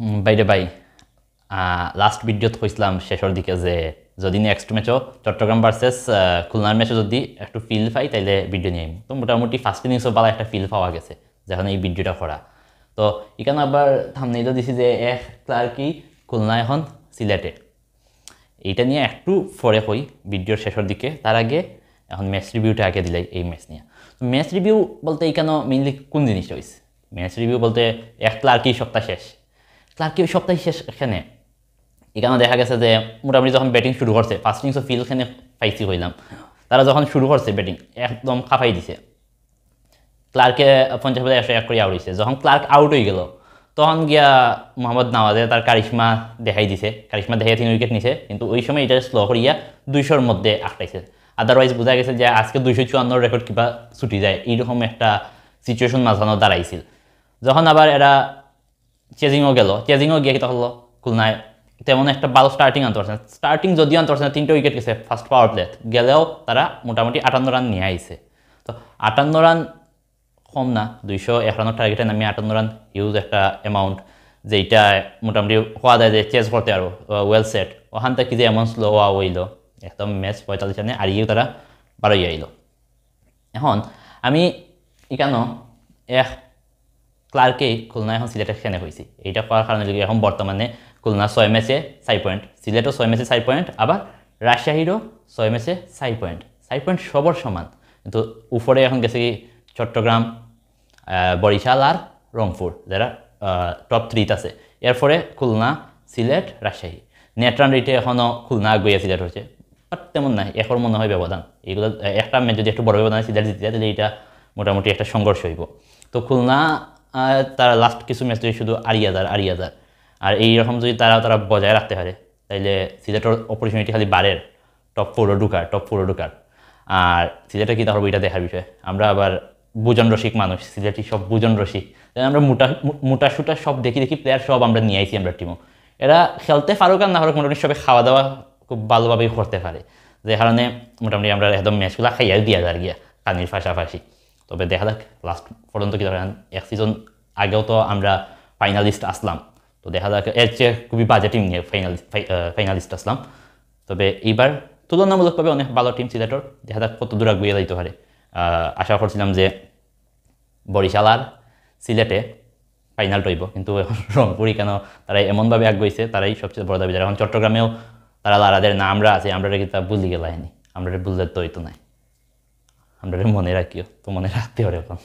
বাইরে ভাই লাস্ট ভিডিওত কইছিলাম শেষের দিকে যে যদি নেক্সট ম্যাচও চট্টগ্রাম ভার্সেস খুলনার ম্যাচে যদি একটু ফিল পাই তাইলে ভিডিও নিয়ে তো মোটামুটি ফার্স্ট ইনিংসও ভালো একটা ফিল পাওয়া গেছে যখন এই ভিডিওটা করা। তো এখানে আবার থামনেইলও দিছি যে ক্লার্কি খুলনা এখন সিলেটে, এইটা নিয়ে একটু পরে কই ভিডিওর শেষের দিকে। তার আগে এখন ম্যাচ রিভিউটা আগে দিলাই এই ম্যাচ নিয়ে। তো ম্যাচ রিভিউ বলতে এইখানে মেইনলি কোন জিনিসটা হয়েছে, ম্যাচ রিভিউ বলতে ক্লার্কি সপ্তাহ শেষ, ক্লার্কি ওই সপ্তাহ শেষ এখানে এখানে দেখা গেছে যে মোটামুটি যখন ব্যাটিং শুরু করছে ফার্স্ট ইনিংসও ফিল খানে পাইছি হইলাম, তারা যখন শুরু করছে ব্যাটিং একদম কাঁপাই দিছে। ক্লার্কে 50-101 করে আউট হয়েছে। যখন ক্লার্ক আউট হয়ে গেল তখন গিয়া মোহাম্মদ নওয়াজে তার কারিশমা দেখাই দিছে, কারিশমা দেখাই 3 উইকেট নিছে, কিন্তু ওই সময় এটা স্লো করিয়া 200-র মধ্যে আটকাইছে। আদারওয়াইজ বোঝা গেছে যে আজকে 254 রেকর্ড কিবা ছুটি যায়, এইরকম একটা সিচুয়েশন মাঝখানে দাঁড়াইছিল। যখন আবার এরা চেজিংও গেল, চেজিংও গিয়ে কী হলো খুলনায় তেমন একটা ভালো স্টার্টিং আনতে পারছে না, স্টার্টিং যদিও আনতে পারছে না, 3টে উইকেট গেছে ফার্স্ট পাওয়ার প্লে গেলেও তারা মোটামুটি 58 রান নিয়ে আইছে। তো 58 রান কম না, 201 রানের টার্গেটে নামিয়ে 58 রান হিউজ একটা অ্যামাউন্ট, যেইটা মোটামুটি হওয়া যায় যে চেজ করতে আরও ওয়েল সেট। ওখান থেকে যে এমন স্লো হওয়া হইল একদম ম্যাচ 45 রানে আরিয়েও তারা বারোই আইল। এখন আমি এখানেও ক্লার্কেই খুলনা এখন সিলেটে খেনে হয়েছি, এইটা করার কারণে এখন বর্তমানে খুলনা 6 ম্যাচে 4 পয়েন্ট, সিলেটও 6 ম্যাচে 4 পয়েন্ট, আবার রাজশাহীরও 6 ম্যাচে 4 পয়েন্ট, 4 পয়েন্ট সবর সমান। কিন্তু উপরে এখন গেছে কি চট্টগ্রাম, বরিশাল আর রংপুর, যারা টপ 3 আছে। এরপরে খুলনা, সিলেট, রাজশাহী। নেট রান রেটে এখনও খুলনা আগুয়ে সিলেট হচ্ছে, বাট তেমন নাই এখন মনে হয় ব্যবধান। এগুলো একটা ম্যাচ যদি একটু বড় ব্যবধান সিলেট জিতে যায় তাহলে এটা মোটামুটি একটা সংঘর্ষ হইব। তো খুলনা তারা লাস্ট কিছু ম্যাচ যদি শুধু আড়িয়াদার আর এইরকম যদি তারা বজায় রাখতে পারে তাইলে সিলেটের অপরচুনিটি খালি বাড়ের টপ 4 ঢুকার। আর সিলেটে কী তাহলে এটা দেখার বিষয়, আমরা আবার বুজন রসিক মানুষ, সিলেটি সব বুজন রসিক, আমরা মোটা সুটা সব দেখি প্লেয়ার সব আমরা নিয়ে আইছি আমরা টিমও। এরা খেলতে পারুক আর না পারুক মোটামুটি সবাই খাওয়া দাওয়া খুব ভালোভাবেই করতে পারে, যে কারণে মোটামুটি আমরা একদম ম্যাচগুলো খাইয়াও দিয়া যার গিয়া কানির ফাঁসাফাঁসি। তবে দেখা যাক লাস্ট পর্যন্ত কী ধরেন, এক সিজন আগেও তো আমরা ফাইনালিস্ট আসলাম, তো দেখা যাক এর চেয়ে খুবই বাজে টিম নিয়ে ফাইনালিস্ট আসলাম। তবে এইবার তুলনামূলকভাবে অনেক ভালো টিম সিলেটর, দেখা যাক কত দূর আগুয়ে যাইতে পারে। আশা করছিলাম যে বরিশাল আর সিলেটে ফাইনাল টইব, কিন্তু এখন রংপুরই কেন তারা এমনভাবে আগুয়েছে, তারাই সবচেয়ে বড় দাবি। এখন চট্টগ্রামেও তারা লারাদের না আমরা আছি, আমরা কিন্তু ভুলি গেলাইনি, আমরা বুঝলে তো নাই, আমরা মনে রাখিও তো মনে রাখতে হবে এখন।